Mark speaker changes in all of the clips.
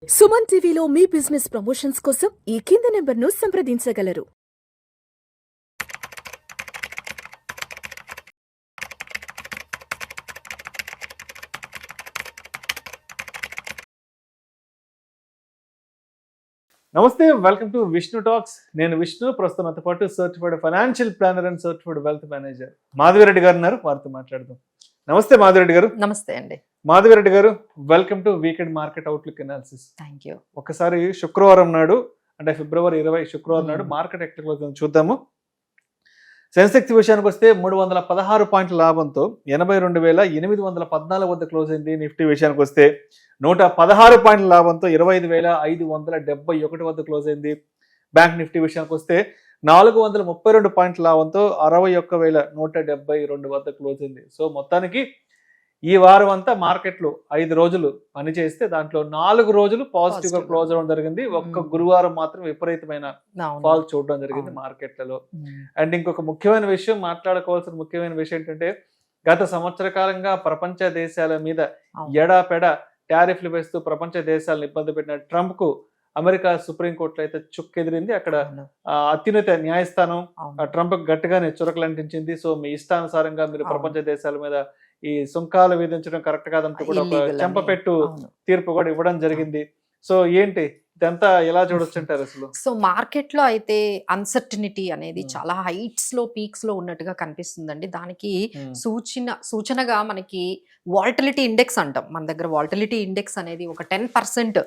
Speaker 1: సుమన్ టీవీలో మీ business promotions కోసం ఈ కింది నెంబర్ను సంప్రదించగలరు.
Speaker 2: నమస్తే, వెల్కమ్ టు విష్ణు టాక్స్. నేను విష్ణు. ప్రస్తుతం నాతో పాటు certified financial planner and certified wealth manager Madhavi Reddy గారు ఉన్నారు. వారితో మాట్లాడదాం. నమస్తే మాధవిరెడ్డి గారు.
Speaker 3: నమస్తే అండి.
Speaker 2: మాధవిరెడ్డి గారు, welcome to weekend market outlook analysis.
Speaker 3: Thank you.
Speaker 2: ఒకసారి శుక్రవారం నాడు, అంటే ఫిబ్రవరి 20 శుక్రవారం నాడు మార్కెట్ ఎక్కడ క్లోజ్ అయిందో చూద్దాము. సెన్సెక్స్ విషయానికి వస్తే 316 పాయింట్ల లాభంతో 82,814 వద్ద క్లోజ్ అయింది. నిఫ్టీ విషయానికి వస్తే 116 పాయింట్ల లాభంతో 25,571 వద్ద క్లోజ్ అయింది. బ్యాంక్ నిఫ్టీ విషయానికి వస్తే 432 పాయింట్ల లాభంతో 61,172 వద్ద క్లోజ్ అయింది. సో మొత్తానికి ఈ వారం అంతా మార్కెట్లు 5 రోజులు పనిచేస్తే దాంట్లో 4 రోజులు పాజిటివ్ గా క్లోజ్ అవ్వడం జరిగింది. ఒక్క గురువారం మాత్రం విపరీతమైన ఫాల్ చూడడం జరిగింది మార్కెట్లలో. అండ్ ఇంకొక ముఖ్యమైన విషయం, మాట్లాడుకోవాల్సిన ముఖ్యమైన విషయం ఏంటంటే, గత సంవత్సర కాలంగా ప్రపంచ దేశాల మీద ఎడాపెడ టారిఫ్లు వేస్తూ ప్రపంచ దేశాలను ఇబ్బంది పెట్టిన ట్రంప్ కు అమెరికా సుప్రీంకోర్టులో అయితే చుక్కెదిరింది. అక్కడ అత్యున్నత న్యాయస్థానం ట్రంప్ గట్టిగానే చురకలంటించింది. సో మీ ఇష్టానుసారంగా మీరు ప్రపంచ దేశాల మీద ఈ సుంకాలు విధించడం కరెక్ట్ కాదంటూ కూడా ఒక చెంపపెట్టు తీర్పు కూడా ఇవ్వడం జరిగింది. సో ఏంటి ఇదంతా ఎలా చూడొచ్చుంటారు అసలు?
Speaker 3: సో మార్కెట్ లో అయితే అన్సర్టనిటీ అనేది చాలా హైట్స్ లో పీక్స్ లో ఉన్నట్టుగా కనిపిస్తుందండి. దానికి సూచనగా మనకి వాల్టిలిటీ ఇండెక్స్ అంటాం. మన దగ్గర వాల్టిలిటీ ఇండెక్స్ అనేది ఒక 10%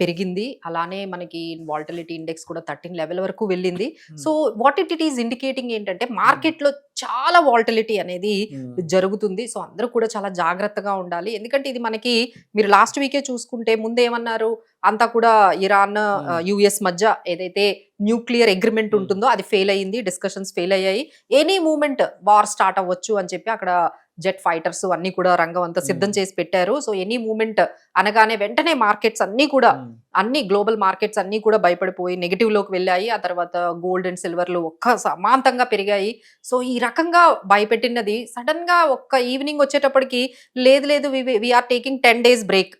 Speaker 3: పెరిగింది. అలానే మనకి వాల్టిలిటీ ఇండెక్స్ కూడా 13 లెవెల్ వరకు వెళ్ళింది. So what it is indicating ఏంటంటే మార్కెట్ లో చాలా వాల్టిలిటీ అనేది జరుగుతుంది. సో అందరూ కూడా చాలా జాగ్రత్తగా ఉండాలి. ఎందుకంటే ఇది మనకి మీరు లాస్ట్ వీకే చూసుకుంటే ముందేమన్నారు, అంతా కూడా ఇరాన్ యుఎస్ మధ్య ఏదైతే న్యూక్లియర్ అగ్రిమెంట్ ఉంటుందో అది ఫెయిల్ అయ్యింది, డిస్కషన్స్ ఫెయిల్ అయ్యాయి. ఎనీ మూమెంట్ వార్ స్టార్ట్ అవ్వచ్చు అని చెప్పి అక్కడ జెట్ ఫైటర్స్ అన్ని కూడా రంగం అంతా సిద్ధం చేసి పెట్టారు. సో ఎనీ మూమెంట్ అనగానే వెంటనే మార్కెట్స్ అన్ని కూడా అన్ని గ్లోబల్ మార్కెట్స్ అన్ని కూడా భయపడిపోయి నెగిటివ్ లోకి వెళ్ళాయి. ఆ తర్వాత గోల్డ్ అండ్ సిల్వర్లు ఒక్క సమాంతంగా పెరిగాయి. సో ఈ రకంగా భయపెట్టినది సడన్ గా ఒక్క ఈవినింగ్ వచ్చేటప్పటికి లేదు వీఆర్ టేకింగ్ 10 days బ్రేక్,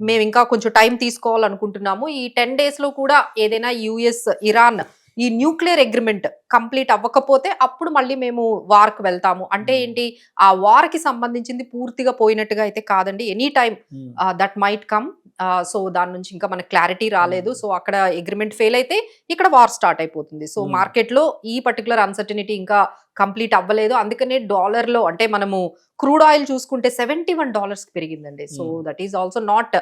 Speaker 3: మేము ఇంకా కొంచెం టైం తీసుకోవాలనుకుంటున్నాము. ఈ 10 days లో కూడా ఏదైనా యుఎస్ ఇరాన్ ఈ న్యూక్లియర్ అగ్రిమెంట్ కంప్లీట్ అవ్వకపోతే అప్పుడు మళ్ళీ మేము వార్కి వెళ్తాము. అంటే ఏంటి, ఆ వార్కి సంబంధించింది పూర్తిగా పోయినట్టుగా అయితే కాదండి. Any time that might come. So దాని నుంచి ఇంకా మనకు క్లారిటీ రాలేదు. సో అక్కడ అగ్రిమెంట్ ఫెయిల్ అయితే ఇక్కడ వార్ స్టార్ట్ అయిపోతుంది. సో మార్కెట్ లో ఈ పర్టికులర్ అన్సర్టనిటీ ఇంకా కంప్లీట్ అవ్వలేదు. అందుకనే డాలర్ లో అంటే మనము క్రూడ్ ఆయిల్ చూసుకుంటే $71 పెరిగిందండి. So that is also not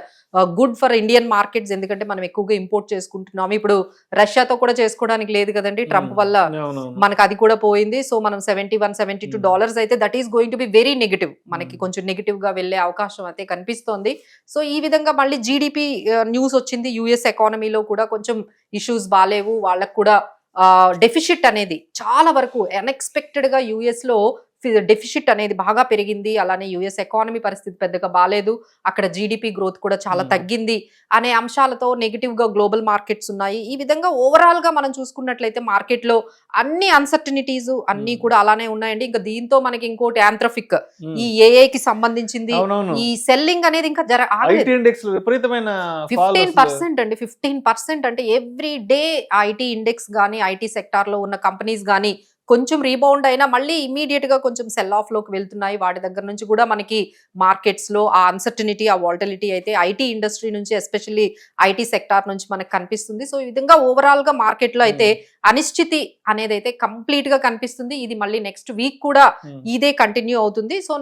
Speaker 3: good for Indian markets. ఎందుకంటే మనం ఎక్కువగా ఇంపోర్ట్ చేసుకుంటున్నాము. ఇప్పుడు రష్యాతో కూడా చేసుకోవడానికి లేదు కదండి, ట్రంప్ వల్ల మనకు అది కూడా పోయింది. సో మనం $71-72 అయితే that is going to be very negative. మనకి కొంచెం నెగిటివ్ గా వెళ్లే అవకాశం అయితే కనిపిస్తోంది. సో ఈ విధంగా మళ్ళీ జీడిపి న్యూస్ వచ్చింది. యుఎస్ ఎకానమీలో కూడా కొంచెం ఇష్యూస్ బాలేవు. వాళ్ళకు కూడా డెఫిసిట్ అనేది చాలా వరకు అన్ఎక్స్పెక్టెడ్ గా యుఎస్ లో డెఫిసిట్ అనేది బాగా పెరిగింది. అలానే యుఎస్ ఎకానమీ పరిస్థితి పెద్దగా బాలేదు. అక్కడ జీడిపి గ్రోత్ కూడా చాలా తగ్గింది అనే అంశాలతో నెగిటివ్ గా గ్లోబల్ మార్కెట్స్ ఉన్నాయి. ఈ విధంగా ఓవరాల్ గా మనం చూసుకున్నట్లయితే మార్కెట్ లో అన్ని అన్సర్టనిటీస్ అన్ని కూడా అలానే ఉన్నాయండి. ఇంకా దీంతో మనకి ఇంకోటి యాంథ్రఫిక్ ఈ ఏఐ కి సంబంధించింది ఈ సెల్లింగ్ అనేది ఇంకా 15% అండి. 15% అంటే ఎవ్రీ డే ఐటీ ఇండెక్స్ గానీ ఐటీ సెక్టార్ లో ఉన్న కంపెనీస్ గానీ కొంచెం రీబౌండ్ అయినా మళ్ళీ ఇమీడియట్ గా కొంచెం సెల్ ఆఫ్ లోకి వెళ్తున్నాయి. వాటి దగ్గర నుంచి కూడా మనకి మార్కెట్స్ లో ఆ అన్సర్టనిటీ ఆ వాల్టిలిటీ అయితే ఐటీ ఇండస్ట్రీ నుంచి ఎస్పెషల్లీ ఐటీ సెక్టార్ నుంచి మనకు కనిపిస్తుంది. సో ఈ విధంగా ఓవరాల్ గా మార్కెట్ లో అయితే అనిశ్చితి అనేది అయితే కంప్లీట్ గా కనిపిస్తుంది. ఇది మళ్ళీ నెక్స్ట్ వీక్ కూడా ఇదే కంటిన్యూ అవుతుంది. సో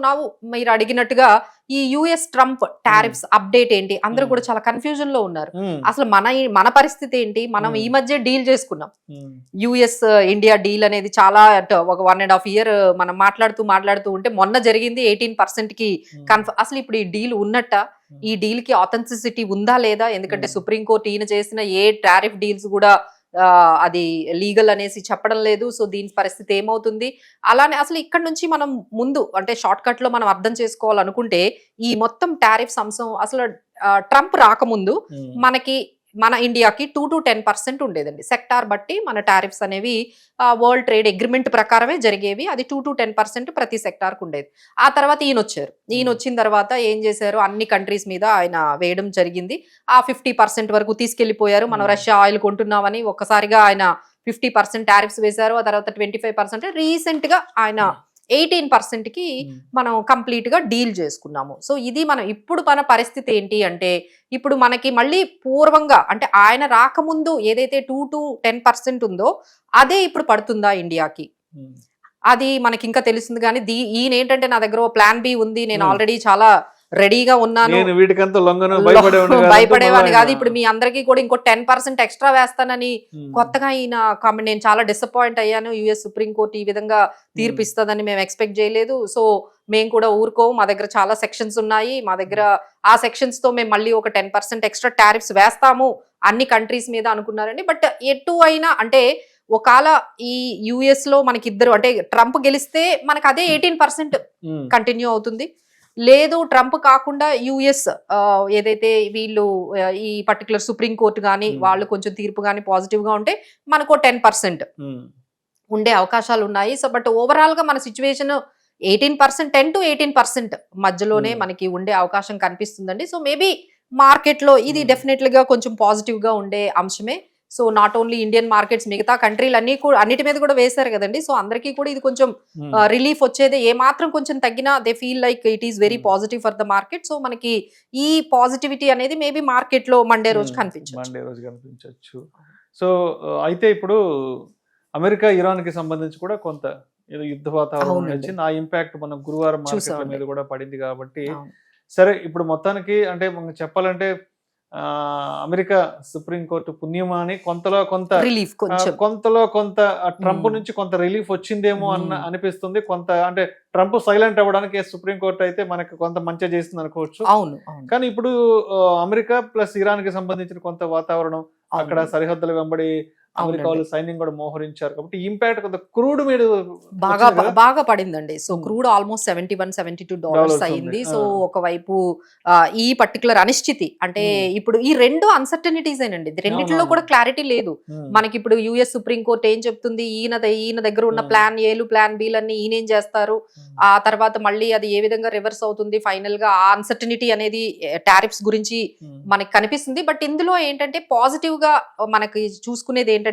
Speaker 3: మీరు అడిగినట్టుగా ఈ యుఎస్ ట్రంప్ టారిఫ్స్ అప్డేట్ ఏంటి, అందరూ కూడా చాలా కన్ఫ్యూజన్ లో ఉన్నారు. అసలు మన పరిస్థితి ఏంటి, మనం ఈ మధ్య డీల్ చేసుకున్నాం. యుఎస్ ఇండియా డీల్ అనేది చాలా ఒక 1.5 year మనం మాట్లాడుతూ ఉంటే మొన్న జరిగింది 18% కి అసలు ఇప్పుడు ఈ డీల్ ఉన్నట్ట, ఈ డీల్ కి ఆథెంటిసిటీ ఉందా లేదా? ఎందుకంటే సుప్రీంకోర్టు ఈయన చేసిన ఏ టారిఫ్ డీల్స్ కూడా అది లీగల్ అనేసి చెప్పడం లేదు. సో దీని పరిస్థితి ఏమవుతుంది? అలానే అసలు ఇక్కడ నుంచి మనం ముందు అంటే షార్ట్ కట్ లో మనం అర్థం చేసుకోవాలనుకుంటే ఈ మొత్తం టారిఫ్స్ అంశం అసలు ట్రంప్ రాకముందు మనకి మన ఇండియాకి 2 to 10% ఉండేదండి. సెక్టార్ బట్టి మన టారిఫ్స్ అనేవి వరల్డ్ ట్రేడ్ అగ్రిమెంట్ ప్రకారమే జరిగేవి. అది 2 to 10% ప్రతి సెక్టార్కి ఉండేది. ఆ తర్వాత ఈయన వచ్చిన తర్వాత ఏం చేశారు, అన్ని కంట్రీస్ మీద ఆయన వేయడం జరిగింది. ఆ 50% వరకు తీసుకెళ్లిపోయారు. మనం రష్యా ఆయిల్ కొంటున్నామని ఒక్కసారిగా ఆయన 50% టారిఫ్స్ వేశారు. ఆ తర్వాత 25% రీసెంట్ గా ఆయన 18%కి మనం కంప్లీట్ గా డీల్ చేసుకున్నాము. సో ఇది ఇప్పుడు మన పరిస్థితి ఏంటి అంటే, ఇప్పుడు మనకి మళ్ళీ పూర్వంగా అంటే ఆయన రాకముందు ఏదైతే 2 to 10% ఉందో అదే ఇప్పుడు పడుతుందా ఇండియాకి, అది మనకి ఇంకా తెలుస్తుంది. కానీ ఈయన ఏంటంటే నా దగ్గర ప్లాన్ బి ఉంది, నేను ఆల్రెడీ చాలా రెడీగా ఉన్నాను, భయపడేవాడిని కాదు, ఇప్పుడు మీ అందరికీ కూడా ఇంకో 10% ఎక్స్ట్రా వేస్తానని కొత్తగా ఈయన నేను చాలా డిసప్పాయింట్ అయ్యాను. యుఎస్ సుప్రీం కోర్టు ఈ విధంగా తీర్పు ఇస్తుందని మేము ఎక్స్పెక్ట్ చేయలేదు. సో మేము కూడా ఊరుకోము, మా దగ్గర చాలా సెక్షన్స్ ఉన్నాయి, మా దగ్గర ఆ సెక్షన్స్ తో మేము మళ్ళీ ఒక 10% ఎక్స్ట్రా టారిఫ్స్ వేస్తాము అన్ని కంట్రీస్ మీద అనుకున్నారండి. బట్ ఎటు అయినా అంటే ఒకవేళ ఈ యుఎస్ లో మనకి ఇద్దరు అంటే ట్రంప్ గెలిస్తే మనకు అదే 18% కంటిన్యూ అవుతుంది. లేదు ట్రంప్ కాకుండా యుఎస్ ఏదైతే వీళ్ళు ఈ పర్టికులర్ సుప్రీం కోర్టు కానీ వాళ్ళు కొంచెం తీర్పు కానీ పాజిటివ్ గా ఉంటే మనకు 10% ఉండే అవకాశాలు ఉన్నాయి. సో బట్ ఓవరాల్ గా మన సిచ్యువేషన్ 18%, 10 to 18% మధ్యలోనే మనకి ఉండే అవకాశం కనిపిస్తుందండి. సో మేబీ మార్కెట్ లో ఇది డెఫినెట్లీ గా కొంచెం పాజిటివ్ గా ఉండే అంశమే. So not only Indian markets, మిగతా కంట్రీలు అన్నిటి మీద కూడా వేశారు కదండి. సో అందరికీ కూడా ఇది కొంచెం రిలీఫ్ వచ్చేది. ఏ మాత్రం కొంచెం తగ్గినా they feel like it is very positive for the market. So మనకి ఈ పాజిటివిటీ అనేది మేబీ మార్కెట్ లో మండే రోజు కనిపించవచ్చు.
Speaker 2: సో అయితే ఇప్పుడు అమెరికా ఇరాన్ కి సంబంధించి కూడా కొంత ఏదో యుద్ధ వాతావరణం వచ్చింది. ఆ ఇంపాక్ట్ మన గురువారం మార్కెట్ల మీద కూడా పడింది కాబట్టి సరే ఇప్పుడు మొత్తానికి అంటే మనం చెప్పాలంటే అమెరికా సుప్రీం కోర్టు పుణ్యమా అని కొంతలో కొంత ట్రంప్ నుంచి కొంత రిలీఫ్ వచ్చిందేమో అనిపిస్తుంది. కొంత అంటే ట్రంప్ సైలెంట్ అవ్వడానికి సుప్రీం కోర్టు అయితే మనకి కొంత మంచిగా చేస్తుంది అనుకోవచ్చు. కానీ ఇప్పుడు అమెరికా ప్లస్ ఇరాన్ కి సంబంధించిన కొంత వాతావరణం, అక్కడ సరిహద్దుల వెంబడి అమెరికా వాళ్ళు సైన్యం కూడా మోహరించారు కాబట్టి ఇంపాక్ట్ కొంత క్రూడ్ మీద
Speaker 3: బాగా పడిందండి. సో క్రూడ్ ఆల్మోస్ట్ $71-72 అయింది. సో ఒకవైపు ఈ పర్టికులర్ అనిశ్చితి అంటే ఇప్పుడు ఈ రెండు అన్సర్టనిటీస్ ఏనండి, రెండిట్లో కూడా క్లారిటీ లేదు మనకి. ఇప్పుడు యుఎస్ సుప్రీం కోర్ట్ ఏం చెప్తుంది, ఈయన దగ్గర ఉన్న ప్లాన్ ఏలు ప్లాన్ బీలు అన్ని ఈయన ఏం చేస్తారు, ఆ తర్వాత మళ్ళీ అది ఏ విధంగా రివర్స్ అవుతుంది, ఫైనల్ గా ఆ అన్సర్టనిటీ అనేది టారిఫ్స్ గురించి మనకి కనిపిస్తుంది. బట్ ఇందులో ఏంటంటే పాజిటివ్ గా మనకి చూసుకునేది ఏంటంటే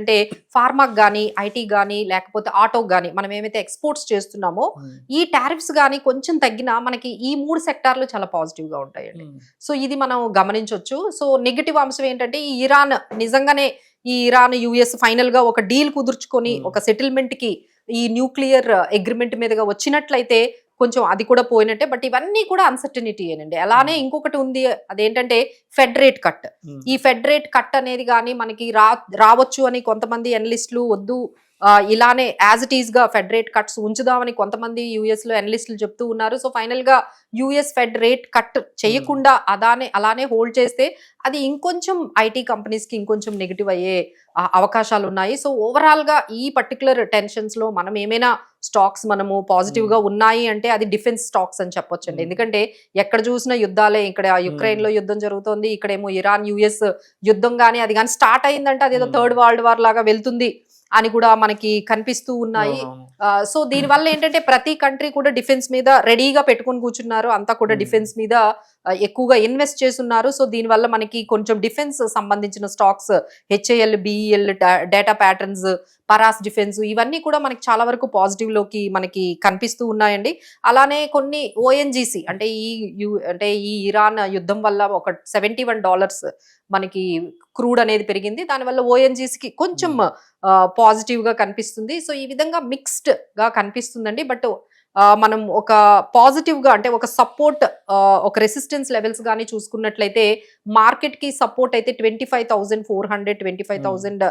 Speaker 3: ఫార్మాక్ గానీ, ఐటీ గానీ, లేకపోతే ఆటో గానీ మనం ఏమైతే ఎక్స్పోర్ట్స్ చేస్తున్నామో ఈ టారిఫ్స్ గానీ కొంచెం తగ్గినా మనకి ఈ 3 సెక్టార్లు చాలా పాజిటివ్ గా ఉంటాయండి. సో ఇది మనం గమనించవచ్చు. సో నెగటివ్ అంశం ఏంటంటే ఈ ఇరాన్ నిజంగానే ఈ ఇరాన్ యుఎస్ ఫైనల్ గా ఒక డీల్ కుదుర్చుకొని ఒక సెటిల్మెంట్ కి ఈ న్యూక్లియర్ అగ్రిమెంట్ మీదుగా వచ్చినట్లయితే కొంచెం అది కూడా పోయినట్టే. బట్ ఇవన్నీ కూడా అన్సర్టనిటీ ఏనండి. అలానే ఇంకొకటి ఉంది, అదేంటంటే ఫెడ్ రేట్ కట్. ఈ ఫెడ్ రేట్ కట్ అనేది కానీ మనకి రావచ్చు అని కొంతమంది ఎనలిస్టులు వద్దు, ఇలానే యాజ్ ఇట్ ఈస్ గా ఫెడ్ రేట్ కట్స్ ఉంచుదామని కొంతమంది యుఎస్ లో ఎనలిస్టులు చెప్తూ ఉన్నారు. సో ఫైనల్ గా యుఎస్ ఫెడ్ రేట్ కట్ చేయకుండా అలానే హోల్డ్ చేస్తే అది ఇంకొంచెం ఐటీ కంపెనీస్ కి ఇంకొంచెం నెగిటివ్ అయ్యే అవకాశాలు ఉన్నాయి. సో ఓవరాల్ గా ఈ పర్టికులర్ టెన్షన్స్ లో మనం ఏమైనా స్టాక్స్ మనము పాజిటివ్ గా ఉన్నాయి అంటే అది డిఫెన్స్ స్టాక్స్ అని చెప్పొచ్చండి. ఎందుకంటే ఎక్కడ చూసినా యుద్ధాలే, ఇక్కడ యుక్రెయిన్ లో యుద్ధం జరుగుతోంది, ఇక్కడేమో ఇరాన్ యుఎస్ యుద్ధం కానీ అది కానీ స్టార్ట్ అయిందంటే అదేదో థర్డ్ వరల్డ్ వార్ లాగా వెళ్తుంది అని కూడా మనకి కనిపిస్తూ ఉన్నాయి. సో దీనివల్ల ఏంటంటే ప్రతి కంట్రీ కూడా డిఫెన్స్ మీద రెడీగా పెట్టుకుని కూర్చున్నారు, అంతా కూడా డిఫెన్స్ మీద ఎక్కువగా ఇన్వెస్ట్ చేస్తున్నారు. సో దీనివల్ల మనకి కొంచెం డిఫెన్స్ సంబంధించిన stocks HAL, BEL, data patterns, Paras defence ఇవన్నీ కూడా మనకి చాలా వరకు పాజిటివ్ లోకి మనకి కనిపిస్తూ ఉన్నాయండి. అలానే కొన్ని ఓఎన్జీసీ అంటే ఈ ఇరాన్ యుద్ధం వల్ల ఒక $71 మనకి క్రూడ్ అనేది పెరిగింది. దానివల్ల ఓఎన్జీసీకి కొంచెం పాజిటివ్ గా కనిపిస్తుంది. సో ఈ విధంగా మిక్స్డ్ గా కనిపిస్తుందండి. బట్ మనం ఒక పాజిటివ్ గా అంటే ఒక సపోర్ట్, ఒక రెసిస్టెన్స్ లెవెల్స్ కానీ చూసుకున్నట్లయితే మార్కెట్ కి సపోర్ట్ అయితే 25,400, 25,000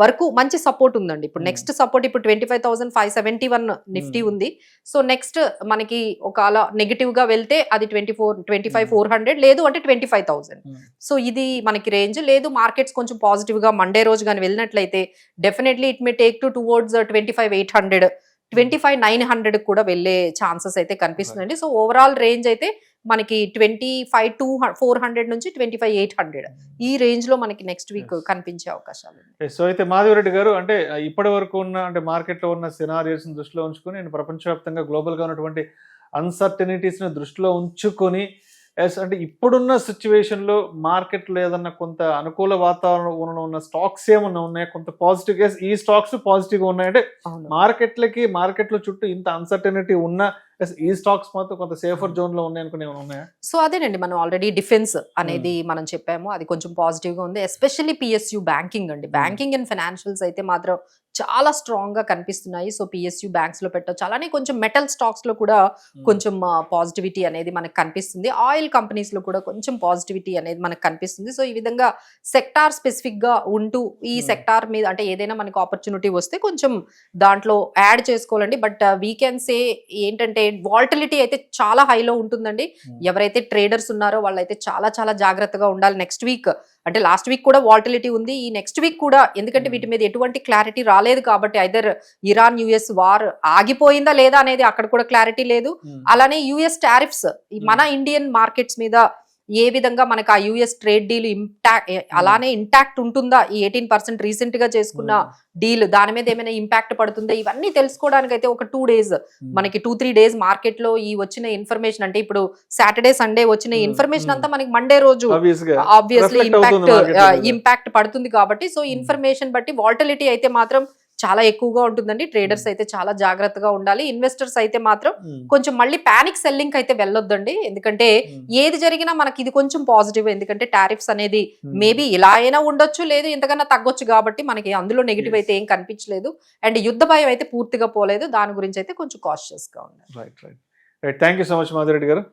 Speaker 3: వరకు మంచి సపోర్ట్ ఉందండి. ఇప్పుడు నెక్స్ట్ సపోర్ట్ ఇప్పుడు 25,571 నిఫ్టీ ఉంది. సో నెక్స్ట్ మనకి ఒక అలా నెగిటివ్ గా వెళ్తే అది 25,400 లేదు అంటే 25,000. సో ఇది మనకి రేంజ్. లేదు మార్కెట్స్ కొంచెం పాజిటివ్ గా మండే రోజు కానీ వెళ్ళినట్లయితే definitely it may take towards 25,800, 25,900 కూడా వెళ్ళే ఛాన్సెస్ అయితే కనిపిస్తుందండి. సో ఓవరాల్ రేంజ్ అయితే మనకి 25,400 నుంచి 25,800 ఈ రేంజ్ లో మనకి నెక్స్ట్ వీక్
Speaker 2: Yes.
Speaker 3: కనిపించే అవకాశాలు ఉన్నాయి.
Speaker 2: సో అయితే మాధవరెడ్డి గారు, అంటే ఇప్పటి వరకు ఉన్న అంటే మార్కెట్లో ఉన్న సినారియోస్ దృష్టిలో ఉంచుకొని నేను ప్రపంచవ్యాప్తంగా గ్లోబల్గా ఉన్నటువంటి అన్సర్టనిటీస్ని దృష్టిలో ఉంచుకొని అంటే ఇప్పుడున్న సిచ్యువేషన్లో మార్కెట్లో ఏదన్నా కొంత అనుకూల వాతావరణం ఉన్న స్టాక్స్ ఏమన్నా ఉన్నాయా, కొంత పాజిటివ్ ఈ స్టాక్స్ పాజిటివ్గా ఉన్నాయంటే
Speaker 3: అవును.
Speaker 2: మార్కెట్లో చుట్టూ ఇంత అన్సర్టనిటీ ఉన్న ఈ స్టాక్స్ మాత్రం కొంత సేఫర్ జోన్ లో ఉన్నాయి అనుకునే ఉన్నాయా?
Speaker 3: సో అదేనండి, మనం ఆల్రెడీ డిఫెన్స్ అనేది మనం చెప్పాము, అది కొంచెం పాజిటివ్ గా ఉంది. ఎస్పెషల్లీ పిఎస్యు బ్యాంకింగ్ అండి, బ్యాంకింగ్ అండ్ ఫైనాన్షియల్స్ అయితే మాత్రం చాలా స్ట్రాంగ్ గా కనిపిస్తున్నాయి. సో పిఎస్యు బ్యాంక్స్ లో పెట్టొచ్చు. అలానే కొంచెం మెటల్ స్టాక్స్ లో కూడా కొంచెం పాజిటివిటీ అనేది మనకు కనిపిస్తుంది. ఆయిల్ కంపెనీస్ లో కూడా కొంచెం పాజిటివిటీ అనేది మనకు కనిపిస్తుంది. సో ఈ విధంగా సెక్టార్ స్పెసిఫిక్ గా ఉంటూ ఈ సెక్టార్ మీద అంటే ఏదైనా మనకు ఆపర్చునిటీ వస్తే కొంచెం దాంట్లో యాడ్ చేసుకోవాలండి. బట్ వీ కెన్ సే ఏంటంటే వాల్టిలిటీ అయితే చాలా హైలో ఉంటుందండి. ఎవరైతే ట్రేడర్స్ ఉన్నారో వాళ్ళైతే చాలా చాలా జాగ్రత్తగా ఉండాలి. నెక్స్ట్ వీక్ అంటే లాస్ట్ వీక్ కూడా వాల్టిలిటీ ఉంది, ఈ నెక్స్ట్ వీక్ కూడా, ఎందుకంటే వీటి మీద ఎటువంటి క్లారిటీ రాలేదు కాబట్టి ఐదర్ ఇరాన్ యుఎస్ వార్ ఆగిపోయిందా లేదా అనేది అక్కడ కూడా క్లారిటీ లేదు. అలానే యుఎస్ టారిఫ్స్ మన ఇండియన్ మార్కెట్స్ మీద ఏ విధంగా మనకు ఆ యుఎస్ ట్రేడ్ డీల్ అలానే ఇంటాక్ట్ ఉంటుందా, ఈ 18% రీసెంట్ గా చేసుకున్న డీల్ దాని మీద ఏమైనా ఇంపాక్ట్ పడుతుందా, ఇవన్నీ తెలుసుకోవడానికి అయితే ఒక 2 days మనకి 2-3 days మార్కెట్ లో ఈ వచ్చిన ఇన్ఫర్మేషన్, అంటే ఇప్పుడు సాటర్డే సండే వచ్చిన ఇన్ఫర్మేషన్ అంతా మనకి మండే రోజు ఆబ్వియస్లీ ఇంపాక్ట్ పడుతుంది కాబట్టి, సో ఇన్ఫర్మేషన్ బట్టి వాల్టిలిటీ అయితే మాత్రం చాలా ఎక్కువగా ఉంటుందండి. ట్రేడర్స్ అయితే చాలా జాగ్రత్తగా ఉండాలి. ఇన్వెస్టర్స్ అయితే మాత్రం కొంచెం మళ్ళీ పానిక్ సెల్లింగ్ అయితే వెళ్ళొద్దండి. ఎందుకంటే ఏది జరిగినా మనకి ఇది కొంచెం పాజిటివ్, ఎందుకంటే టారిఫ్స్ అనేది మేబీ ఇలా అయినా ఉండొచ్చు, లేదు ఇంతకన్నా తగ్గొచ్చు కాబట్టి మనకి అందులో నెగిటివ్ అయితే ఏం కనిపించలేదు. అండ్ యుద్ధ భయం అయితే పూర్తిగా పోలేదు. దాని గురించి అయితే కొంచెం కాషియస్ గా ఉండాలి.
Speaker 2: Right. Thank you so much Madhu Reddy గారు.